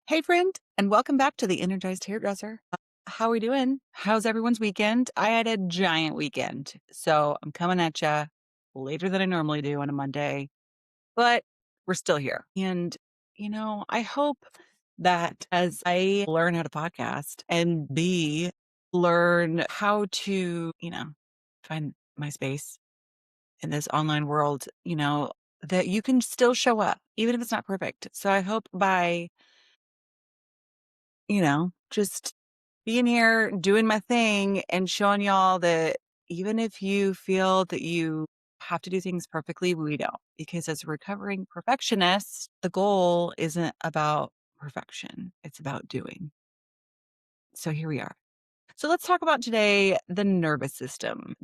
Hey, friend, and welcome back to the Energized Hairdresser. How are we doing? How's everyone's weekend? I had a giant weekend, so I'm coming at you later than I normally do on a Monday, but we're still here. And, I hope that as I learn how to podcast and B, learn how to, find my space in this online world, that you can still show up, even if it's not perfect. So I hope by just being here, doing my thing, and showing y'all that even if you feel that you have to do things perfectly, we don't. Because as a recovering perfectionist, the goal isn't about perfection, it's about doing. So here we are. So let's talk about today the nervous system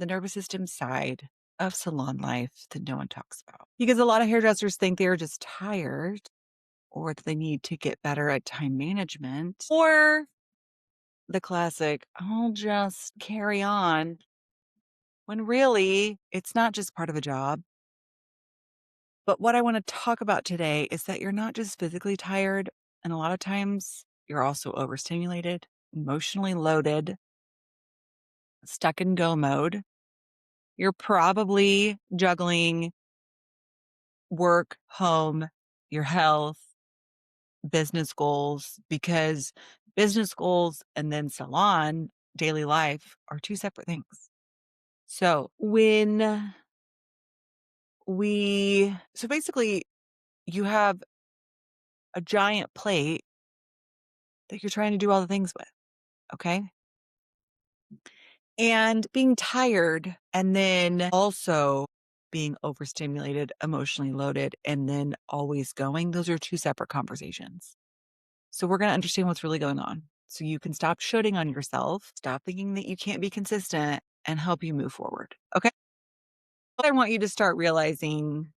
side of salon life that no one talks about. Because a lot of hairdressers think they're just tired or that they need to get better at time management or the classic, "I'll just carry on," when really it's not just part of a job. But what I want to talk about today is that you're not just physically tired, and a lot of times you're also overstimulated, emotionally loaded, stuck in go mode. You're probably juggling work, home, your health, business goals, because business goals and then salon, daily life are two separate things. So so basically you have a giant plate that you're trying to do all the things with, okay? And being tired and then also being overstimulated, emotionally loaded, and then always going, those are two separate conversations. So we're going to understand what's really going on. So you can stop shooting on yourself, stop thinking that you can't be consistent, and help you move forward. Okay. I want you to start realizing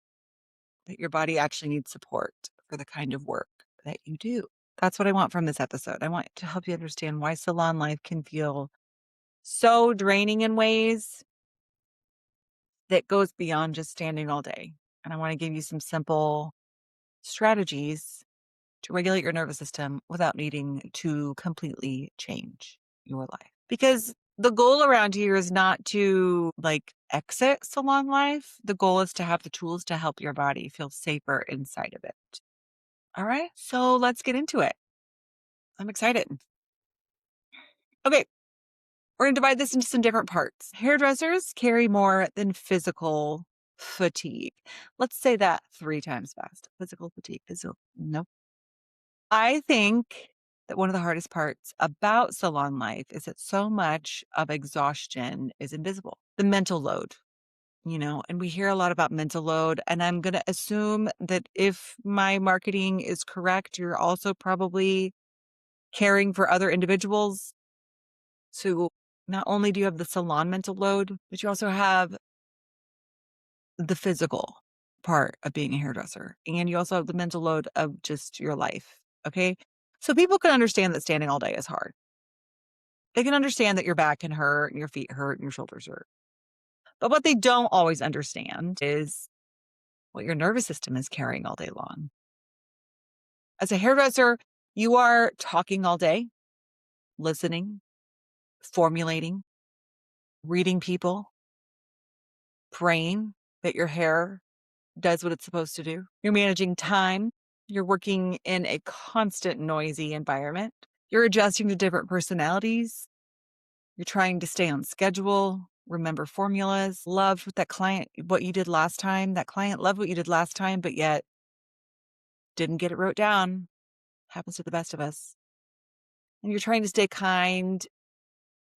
that your body actually needs support for the kind of work that you do. That's what I want from this episode. I want to help you understand why salon life can feel so draining in ways that goes beyond just standing all day. And I want to give you some simple strategies to regulate your nervous system without needing to completely change your life. Because the goal around here is not to exit salon life. The goal is to have the tools to help your body feel safer inside of it. All right. So let's get into it. I'm excited. Okay. We're going to divide this into some different parts. Hairdressers carry more than physical fatigue. Let's say that 3 times fast. Physical fatigue. No. I think that one of the hardest parts about salon life is that so much of exhaustion is invisible. The mental load, and we hear a lot about mental load. And I'm going to assume that if my marketing is correct, you're also probably caring for other individuals. So not only do you have the salon mental load, but you also have the physical part of being a hairdresser. And you also have the mental load of just your life. Okay. So people can understand that standing all day is hard. They can understand that your back can hurt and your feet hurt and your shoulders hurt. But what they don't always understand is what your nervous system is carrying all day long. As a hairdresser, you are talking all day, listening, formulating, reading people, praying that your hair does what it's supposed to do. You're managing time. You're working in a constant noisy environment. You're adjusting to different personalities. You're trying to stay on schedule, remember formulas, love what you did last time. That client loved what you did last time, but yet didn't get it wrote down. Happens to the best of us. And you're trying to stay kind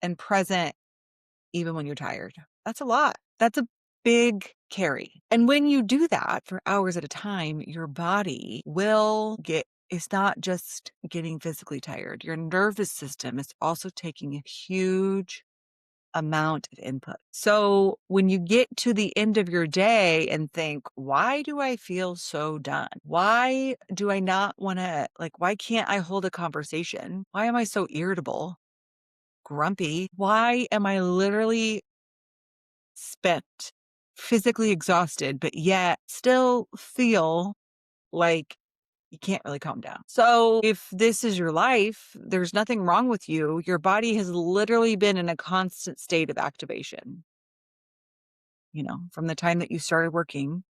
and present even when you're tired. That's a lot. That's a big carry. And when you do that for hours at a time, your body it's not just getting physically tired. Your nervous system is also taking a huge amount of input. So when you get to the end of your day and think, why do I feel so done? Why do I not want to, why can't I hold a conversation? Why am I so irritable, grumpy? Why am I literally spent, physically exhausted, but yet still feel like you can't really calm down. So if this is your life, there's nothing wrong with you. Your body has literally been in a constant state of activation, from the time that you started working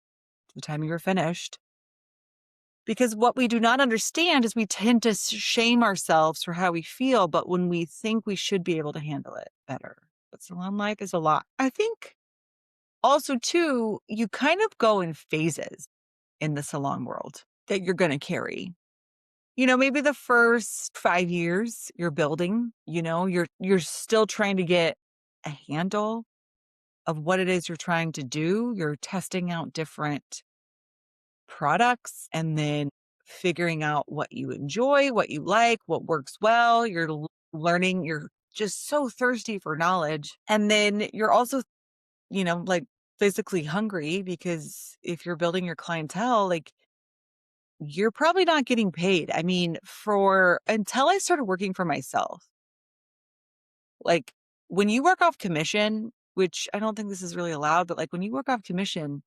to the time you were finished. Because what we do not understand is we tend to shame ourselves for how we feel, but when we think we should be able to handle it better. But salon life is a lot. I think also, too, you kind of go in phases in the salon world that you're going to carry. Maybe the first 5 years you're building, you're still trying to get a handle of what it is you're trying to do. You're testing out different products and then figuring out what you enjoy, what you like, what works well. You're learning, you're just so thirsty for knowledge. And then you're also, like physically hungry because if you're building your clientele, like you're probably not getting paid. I mean, until I started working for myself, like when you work off commission, which I don't think this is really allowed, but like when you work off commission,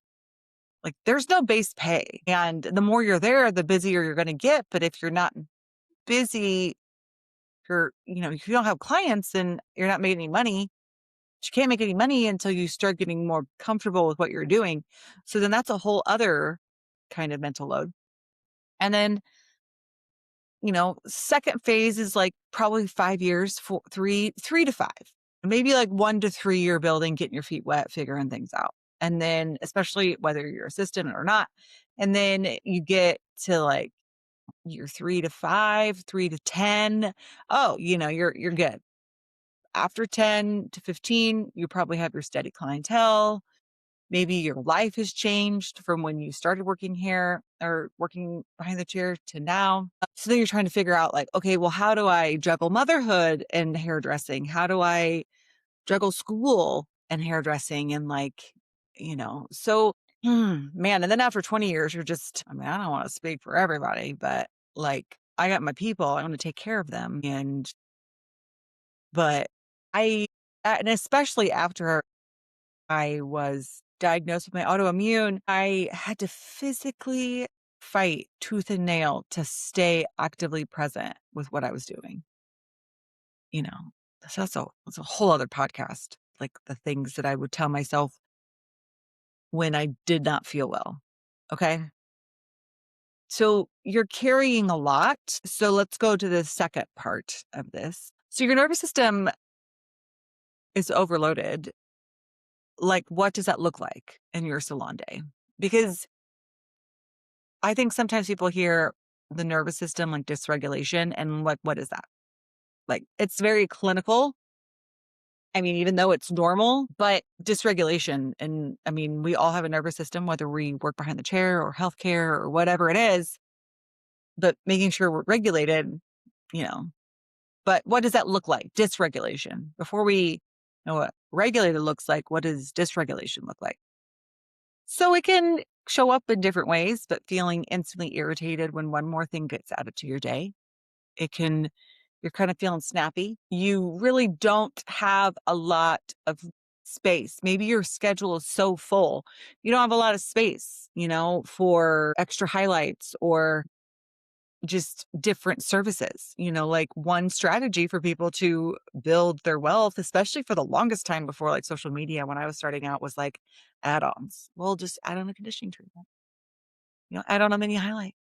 like there's no base pay. And the more you're there, the busier you're going to get. But if you're not busy, if you don't have clients, then you're not making any money. You can't make any money until you start getting more comfortable with what you're doing. So then that's a whole other kind of mental load. And then second phase is like probably 5 years, 3 to 5, maybe like 1 to 3 year building, getting your feet wet, figuring things out. And then especially whether you're assistant or not. And then you get to like year 3 to 5, 3 to 10. Oh, you're good. After 10 to 15, you probably have your steady clientele. Maybe your life has changed from when you started working here or working behind the chair to now. So then you're trying to figure out like, okay, well, how do I juggle motherhood and hairdressing? How do I juggle school and hairdressing? And like, so man. And then after 20 years, you're just, I don't want to speak for everybody, but like I got my people, I want to take care of them. But and especially after I was diagnosed with my autoimmune, I had to physically fight tooth and nail to stay actively present with what I was doing. You know, so that's a whole other podcast, like the things that I would tell myself when I did not feel well. Okay. So you're carrying a lot. So let's go to the second part of this. So your nervous system is overloaded. Like, what does that look like in your salon day? Because I think sometimes people hear the nervous system, like dysregulation, and like, what is that? Like, it's very clinical. I mean, even though it's normal, but dysregulation. And I mean, we all have a nervous system, whether we work behind the chair or healthcare or whatever it is, but making sure we're regulated, you know. But what does that look like? Dysregulation. Before we know what regulated looks like, what does dysregulation look like? So it can show up in different ways, but feeling instantly irritated when one more thing gets added to your day. You're kind of feeling snappy. You really don't have a lot of space. Maybe your schedule is so full. You don't have a lot of space, for extra highlights or just different services. Like one strategy for people to build their wealth, especially for the longest time before like social media, when I was starting out, was like add-ons. Well, just add on a conditioning treatment, add on a mini highlight.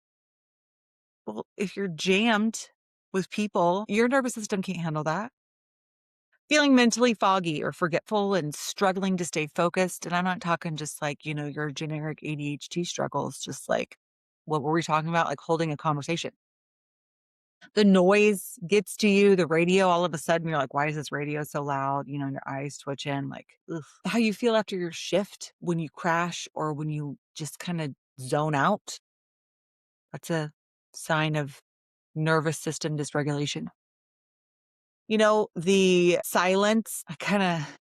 Well, if you're jammed with people, your nervous system can't handle that. Feeling mentally foggy or forgetful and struggling to stay focused. And I'm not talking just like, your generic ADHD struggles, just like what were we talking about? Like holding a conversation. The noise gets to you, the radio, all of a sudden you're like, why is this radio so loud? Your eyes twitching, like, ugh. How you feel after your shift when you crash or when you just kind of zone out. That's a sign of nervous system dysregulation. The silence, I kind of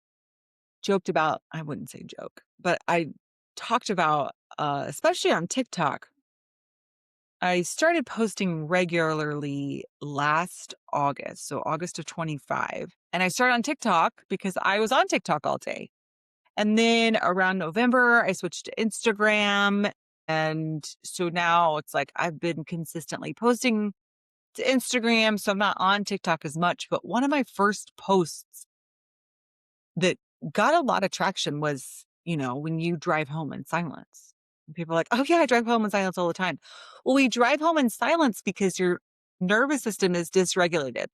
joked about, I wouldn't say joke, but I talked about, especially on TikTok. I started posting regularly last August, so August of 25. And I started on TikTok because I was on TikTok all day. And then around November, I switched to Instagram. And so now it's like I've been consistently posting to Instagram, so I'm not on TikTok as much. But one of my first posts that got a lot of traction was, when you drive home in silence. And people are like, oh, yeah, I drive home in silence all the time. Well, we drive home in silence because your nervous system is dysregulated.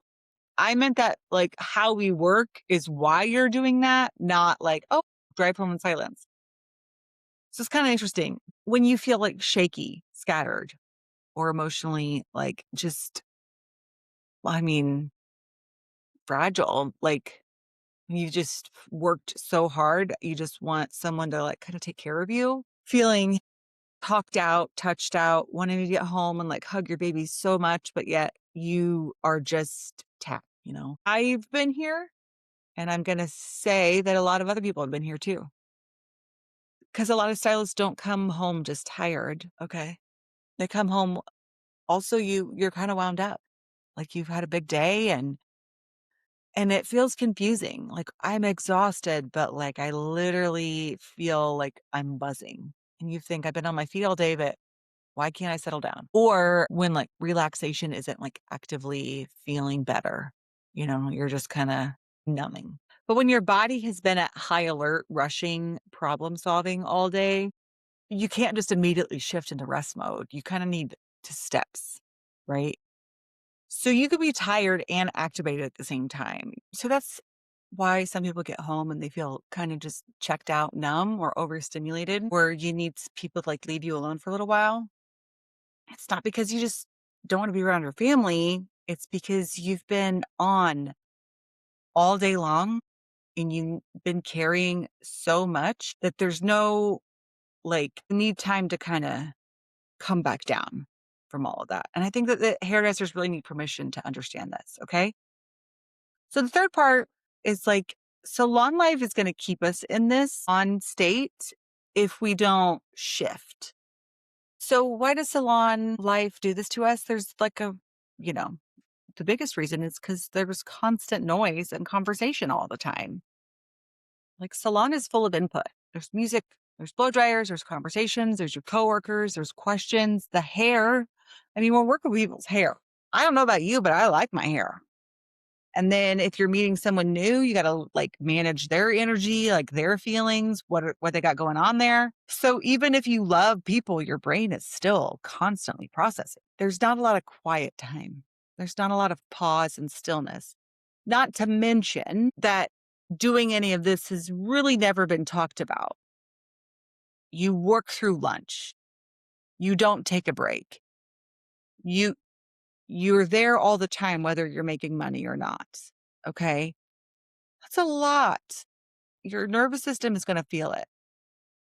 I meant that like how we work is why you're doing that, not like, oh, drive home in silence. So it's kind of interesting when you feel like shaky, scattered, or emotionally like just, I mean, fragile, like you just worked so hard. You just want someone to like kind of take care of you, feeling talked out, touched out, wanting to get home and like hug your baby so much, but yet you are just tapped, I've been here. And I'm going to say that a lot of other people have been here too. Because a lot of stylists don't come home just tired. Okay. They come home also you're kind of wound up. Like you've had a big day and it feels confusing. Like I'm exhausted, but like I literally feel like I'm buzzing. And you think I've been on my feet all day, but why can't I settle down? Or when like relaxation isn't like actively feeling better, you're just kind of numbing. But when your body has been at high alert, rushing, problem solving all day, you can't just immediately shift into rest mode. You kind of need to steps, right? So you could be tired and activated at the same time. So that's why some people get home and they feel kind of just checked out, numb, or overstimulated, where you need people to like leave you alone for a little while. It's not because you just don't want to be around your family. It's because you've been on all day long and you've been carrying so much that there's no like need time to kind of come back down from all of that. And I think that the hairdressers really need permission to understand this. Okay. So the third part is like salon life is going to keep us in this on state if we don't shift. So why does salon life do this to us? There's like you know, the biggest reason is because there's constant noise and conversation all the time. Like salon is full of input. There's music, there's blow dryers, there's conversations, there's your coworkers, there's questions, the hair. I mean, we're working with people's hair. I don't know about you, but I like my hair. And then if you're meeting someone new, you got to like manage their energy, like their feelings, what they got going on there. So even if you love people, your brain is still constantly processing. There's not a lot of quiet time. There's not a lot of pause and stillness. Not to mention that doing any of this has really never been talked about. You work through lunch. You don't take a break. You you're there all the time whether you're making money or not. Okay? That's a lot. Your nervous system is going to feel it.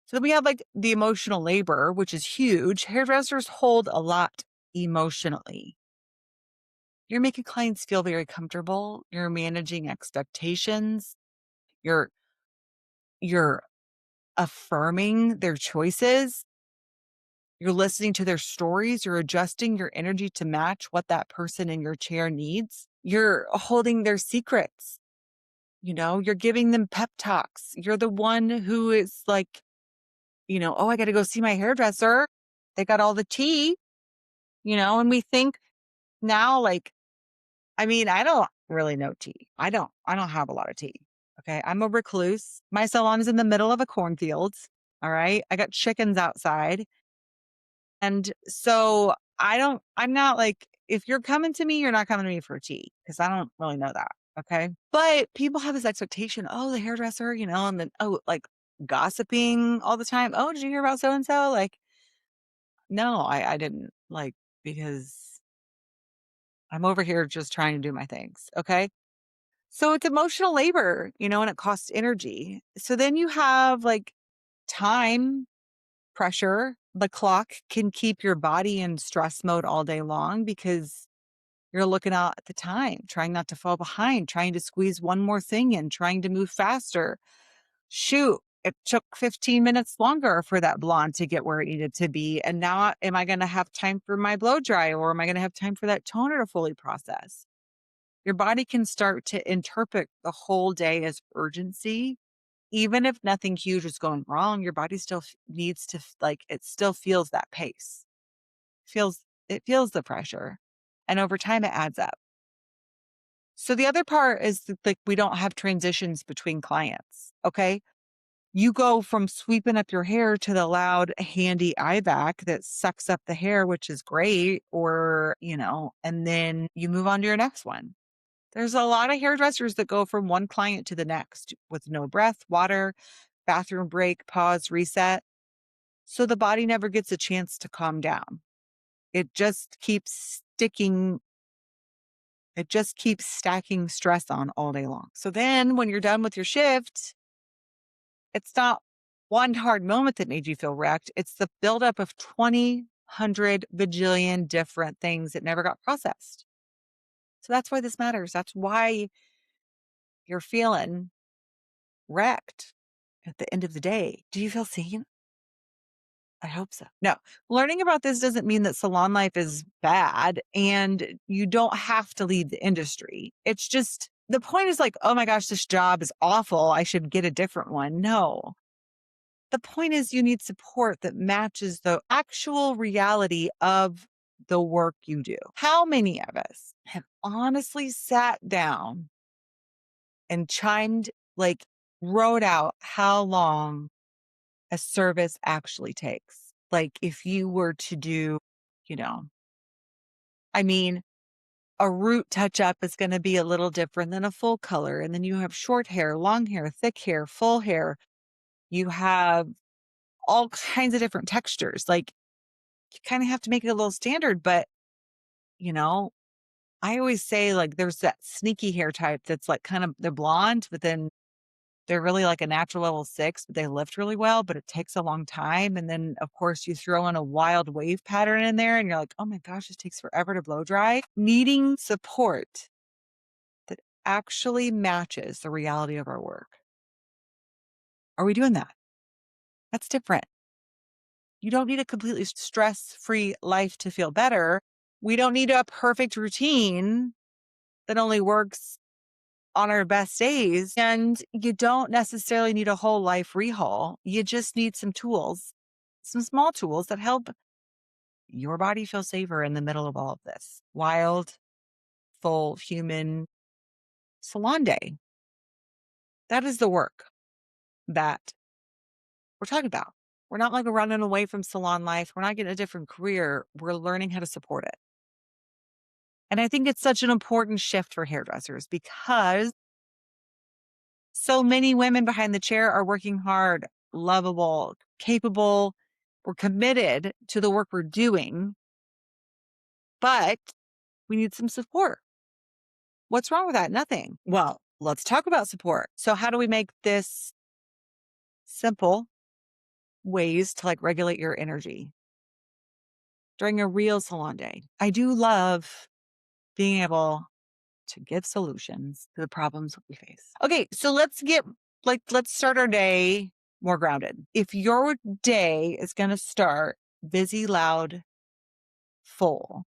So then we have like the emotional labor, which is huge. Hairdressers hold a lot emotionally. You're making clients feel very comfortable. You're managing expectations. You're you're affirming their choices. You're listening to their stories. You're adjusting your energy to match what that person in your chair needs. You're holding their secrets. You're giving them pep talks. You're the one who is like, oh, I got to go see my hairdresser. They got all the tea, and we think now, like, I mean, I don't really know tea. I don't have a lot of tea. Okay. I'm a recluse. My salon is in the middle of a cornfield. All right. I got chickens outside. And so I'm not like, if you're coming to me, you're not coming to me for tea because I don't really know that. Okay. But people have this expectation, oh, the hairdresser, and then, oh, like gossiping all the time. Oh, did you hear about so and so? Like, no, I didn't like because I'm over here just trying to do my things. Okay. So it's emotional labor, and it costs energy. So then you have like time pressure. The clock can keep your body in stress mode all day long because you're looking out at the time, trying not to fall behind, trying to squeeze one more thing in, trying to move faster. Shoot, it took 15 minutes longer for that blonde to get where it needed to be. And now am I going to have time for my blow dry or am I going to have time for that toner to fully process? Your body can start to interpret the whole day as urgency even if nothing huge is going wrong, your body still needs to like it still feels that pace. It feels the pressure. And over time it adds up. So the other part is that, like, we don't have transitions between clients. Okay. You go from sweeping up your hair to the loud, handy eye vac that sucks up the hair, which is great, or, and then you move on to your next one. There's a lot of hairdressers that go from one client to the next with no breath, water, bathroom break, pause, reset. So the body never gets a chance to calm down. It just keeps sticking, it just keeps stacking stress on all day long. So then when you're done with your shift, it's not one hard moment that made you feel wrecked. It's the buildup of 20, 100, bajillion different things that never got processed. So that's why this matters. That's why you're feeling wrecked at the end of the day. Do you feel seen? I hope so. No, learning about this doesn't mean that salon life is bad and you don't have to leave the industry. It's just the point is like, oh my gosh, this job is awful. I should get a different one. No, the point is you need support that matches the actual reality of the work you do. How many of us have honestly sat down and like, wrote out how long a service actually takes? Like, if you were to do, you know, I mean, a root touch up is going to be a little different than a full color. And then you have short hair, long hair, thick hair, full hair. You have all kinds of different textures. Like, you kind of have to make it a little standard, but you know, I always say like there's that sneaky hair type that's like kind of they're blonde, but then they're really like a natural level 6, but they lift really well, but it takes a long time. And then of course you throw in a wild wave pattern in there and you're like, oh my gosh, this takes forever to blow dry. Needing support that actually matches the reality of our work. Are we doing that? That's different. You don't need a completely stress-free life to feel better. We don't need a perfect routine that only works on our best days. And you don't necessarily need a whole life rehaul. You just need some tools, some small tools that help your body feel safer in the middle of all of this wild, full human salon day. That is the work that we're talking about. We're not like running away from salon life. We're not getting a different career. We're learning how to support it. And I think it's such an important shift for hairdressers because so many women behind the chair are working hard, lovable, capable. We're committed to the work we're doing, but we need some support. What's wrong with that? Nothing. Well, let's talk about support. So how do we make this simple ways to like regulate your energy during a real salon day? I do love being able to give solutions to the problems we face. Okay, so let's start our day more grounded. If your day is going to start busy, loud, full,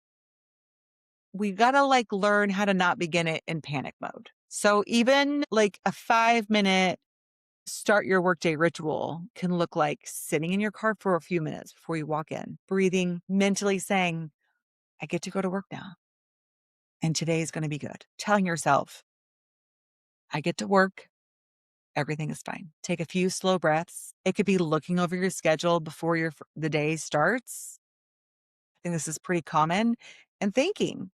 we got to like learn how to not begin it in panic mode. So even like a 5-minute start your workday ritual can look like sitting in your car for a few minutes before you walk in, breathing, mentally saying, I get to go to work now. And today is going to be good. Telling yourself, I get to work. Everything is fine. Take a few slow breaths. It could be looking over your schedule before the day starts. I think this is pretty common. And thinking,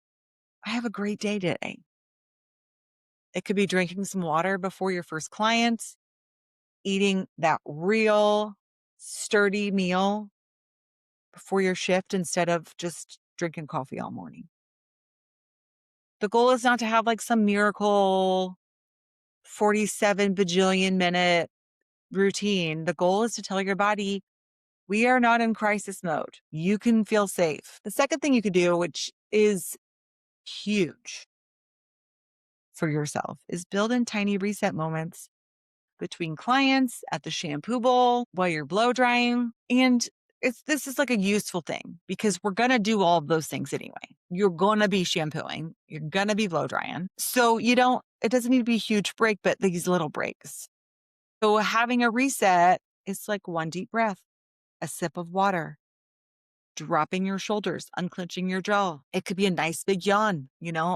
I have a great day today. It could be drinking some water before your first client, eating that real sturdy meal before your shift instead of just drinking coffee all morning. The goal is not to have like some miracle 47 bajillion minute routine. The goal is to tell your body, we are not in crisis mode. You can feel safe. The second thing you could do, which is huge for yourself, is build in tiny reset moments between clients, at the shampoo bowl, while you're blow drying. And this is like a useful thing because we're going to do all of those things anyway. You're going to be shampooing. You're going to be blow drying. So it doesn't need to be a huge break, but these little breaks. So having a reset is like one deep breath, a sip of water, dropping your shoulders, unclenching your jaw. It could be a nice big yawn,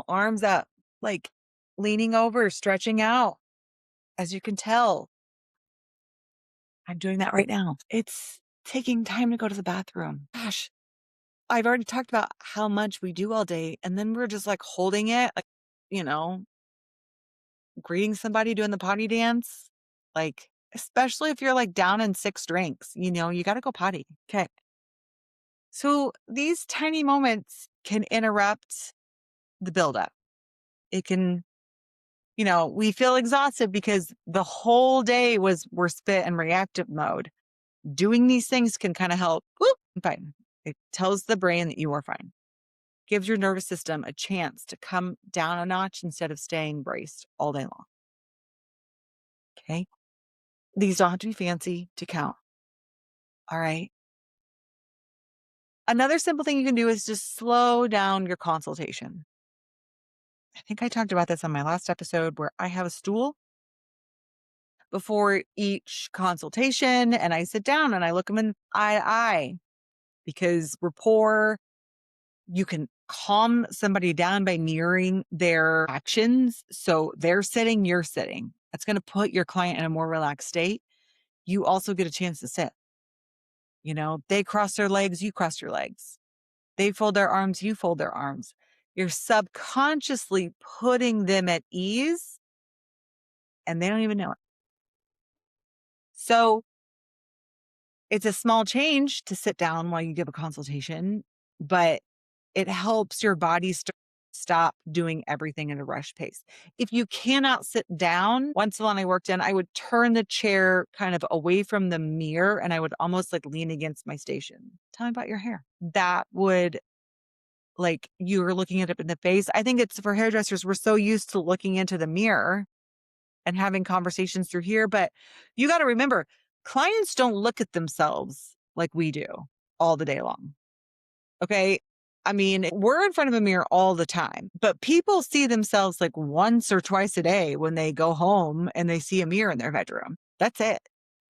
arms up, like leaning over, stretching out. As you can tell, I'm doing that right now. It's taking time to go to the bathroom. Gosh, I've already talked about how much we do all day, and then we're just like holding it, like, you know, greeting somebody doing the potty dance. Like, especially if you're like down in 6 drinks, you got to go potty. Okay. So these tiny moments can interrupt the buildup. It can, we feel exhausted because the whole day we're spent in reactive mode. Doing these things can kind of help. Whoop, I'm fine. It tells the brain that you are fine. Gives your nervous system a chance to come down a notch instead of staying braced all day long. Okay. These don't have to be fancy to count. All right. Another simple thing you can do is just slow down your consultation. I think I talked about this on my last episode where I have a stool before each consultation and I sit down and I look them in eye to eye because rapport, you can calm somebody down by mirroring their actions. So they're sitting, you're sitting. That's going to put your client in a more relaxed state. You also get a chance to sit. They cross their legs, you cross your legs. They fold their arms, you fold their arms. You're subconsciously putting them at ease and they don't even know it. So it's a small change to sit down while you give a consultation, but it helps your body stop doing everything in a rush pace. If you cannot sit down, one salon I worked in, I would turn the chair kind of away from the mirror and I would almost like lean against my station. Tell me about your hair. That would, like, you were looking at it in the face. I think it's for hairdressers. We're so used to looking into the mirror and having conversations through here. But you got to remember, clients don't look at themselves like we do all the day long. Okay. I mean, we're in front of a mirror all the time, but people see themselves like once or twice a day when they go home and they see a mirror in their bedroom. That's it.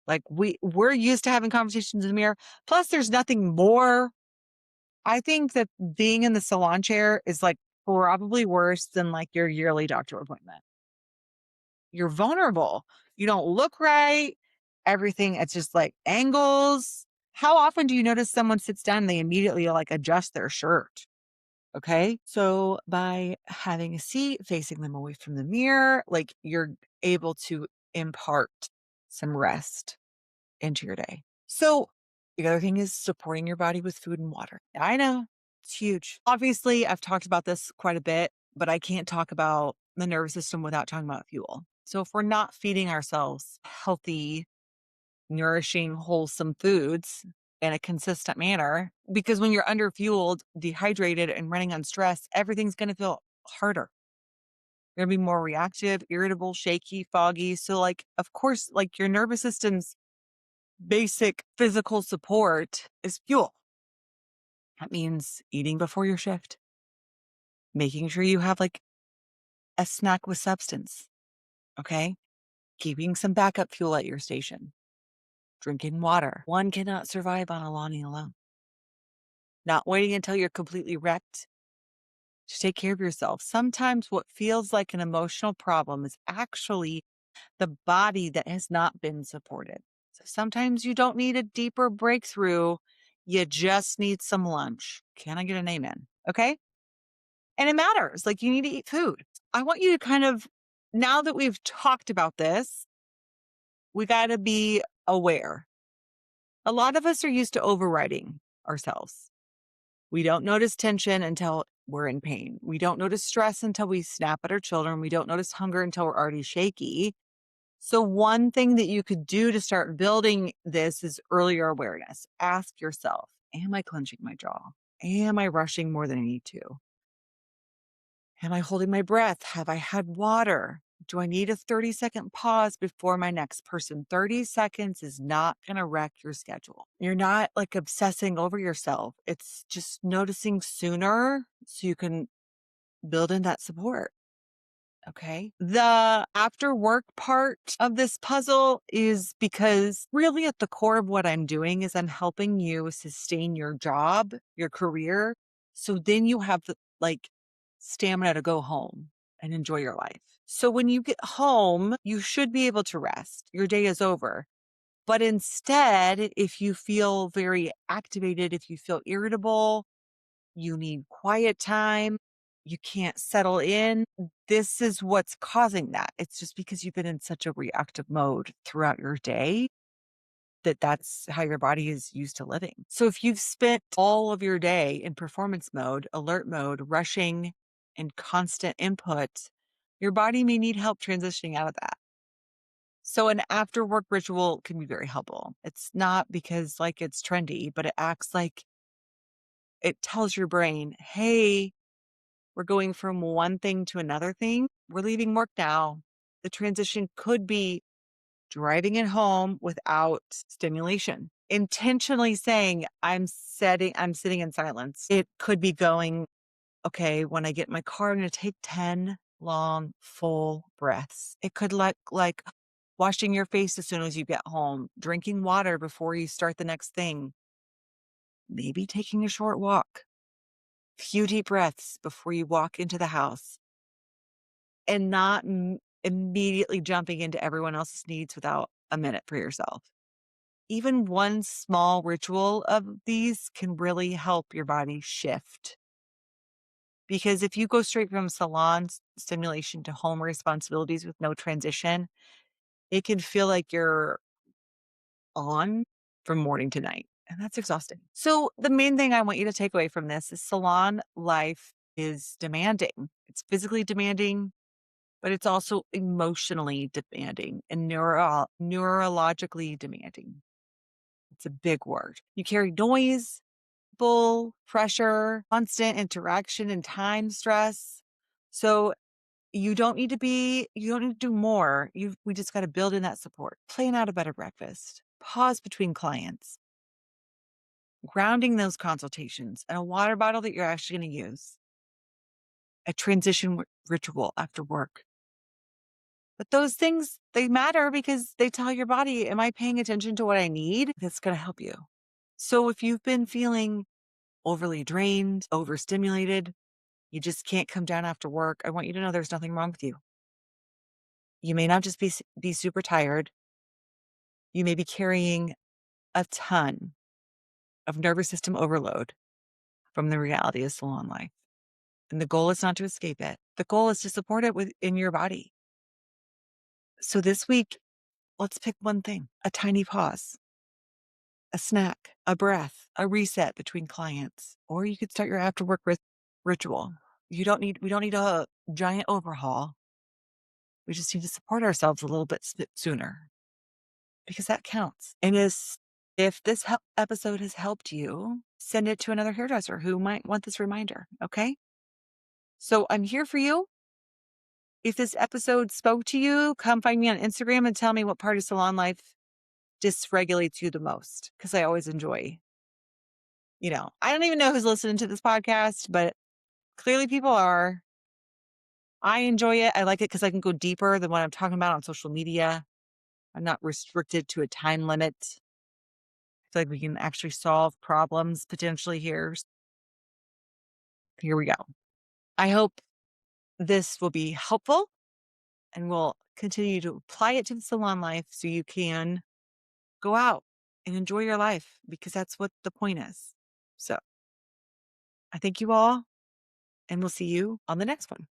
Like we're used to having conversations in the mirror. Plus, there's nothing more. I think that being in the salon chair is like probably worse than like your yearly doctor appointment. You're vulnerable. You don't look right. Everything, it's just like angles. How often do you notice someone sits down and they immediately like adjust their shirt? Okay. So by having a seat facing them away from the mirror, like you're able to impart some rest into your day. So the other thing is supporting your body with food and water. I know it's huge. Obviously, I've talked about this quite a bit, but I can't talk about the nervous system without talking about fuel. So if we're not feeding ourselves healthy, nourishing, wholesome foods in a consistent manner, because when you're underfueled, dehydrated, and running on stress, everything's going to feel harder. You're going to be more reactive, irritable, shaky, foggy. So like, of course, like your nervous system's basic physical support is fuel. That means eating before your shift, making sure you have like a snack with substance. Okay. Keeping some backup fuel at your station, drinking water. One cannot survive on Alani alone. Not waiting until you're completely wrecked to take care of yourself. Sometimes what feels like an emotional problem is actually the body that has not been supported. So sometimes you don't need a deeper breakthrough. You just need some lunch. Can I get an amen? Okay. And it matters. Like you need to eat food. I want you to kind of, now that we've talked about this, we got to be aware. A lot of us are used to overriding ourselves. We don't notice tension until we're in pain. We don't notice stress until we snap at our children. We don't notice hunger until we're already shaky. So one thing that you could do to start building this is earlier awareness. Ask yourself, am I clenching my jaw? Am I rushing more than I need to? Am I holding my breath? Have I had water? Do I need a 30-second pause before my next person? 30 seconds is not going to wreck your schedule. You're not like obsessing over yourself. It's just noticing sooner so you can build in that support. Okay. The after work part of this puzzle is because really at the core of what I'm doing is I'm helping you sustain your job, your career. So then you have the stamina to go home and enjoy your life. So when you get home, you should be able to rest. Your day is over. But instead, if you feel very activated, if you feel irritable, you need quiet time, you can't settle in. This is what's causing that. It's just because you've been in such a reactive mode throughout your day that that's how your body is used to living. So if you've spent all of your day in performance mode, alert mode, rushing and constant input, your body may need help transitioning out of that. So an after work ritual can be very helpful. It's not because it's trendy, but it acts like it tells your brain, hey, we're going from one thing to another thing. We're leaving work now. The transition could be driving it home without stimulation. Intentionally saying, I'm sitting in silence. It could be going, okay, when I get in my car, I'm going to take 10 long, full breaths. It could like washing your face as soon as you get home, drinking water before you start the next thing, maybe taking a short walk, few deep breaths before you walk into the house, and not immediately jumping into everyone else's needs without a minute for yourself. Even one small ritual of these can really help your body shift. Because if you go straight from salon stimulation to home responsibilities with no transition, it can feel like you're on from morning to night. And that's exhausting. So, the main thing I want you to take away from this is salon life is demanding. It's physically demanding, but it's also emotionally demanding and neurologically demanding. It's a big word. You carry noise, bull, pressure, constant interaction and time stress. So you don't need to do more. We just got to build in that support, plan out a better breakfast, pause between clients, grounding those consultations, and a water bottle that you're actually going to use, a transition ritual after work. But those things, they matter because they tell your body, am I paying attention to what I need? That's going to help you. So if you've been feeling overly drained, overstimulated, you just can't come down after work, I want you to know there's nothing wrong with you. You may not just be super tired. You may be carrying a ton of nervous system overload from the reality of salon life. And the goal is not to escape it. The goal is to support it within your body. So this week, let's pick one thing, a tiny pause, a snack, a breath, a reset between clients, or you could start your after work ritual. We don't need a giant overhaul. We just need to support ourselves a little bit sooner because that counts. And if this episode has helped you, send it to another hairdresser who might want this reminder. Okay. So I'm here for you. If this episode spoke to you, come find me on Instagram and tell me what part of salon life dysregulates you the most. Cause I always enjoy, I don't even know who's listening to this podcast, but clearly people are. I enjoy it. I like it because I can go deeper than what I'm talking about on social media. I'm not restricted to a time limit. I feel like we can actually solve problems potentially here. Here we go. I hope this will be helpful and we'll continue to apply it to the salon life so you can go out and enjoy your life because that's what the point is. So I thank you all and we'll see you on the next one.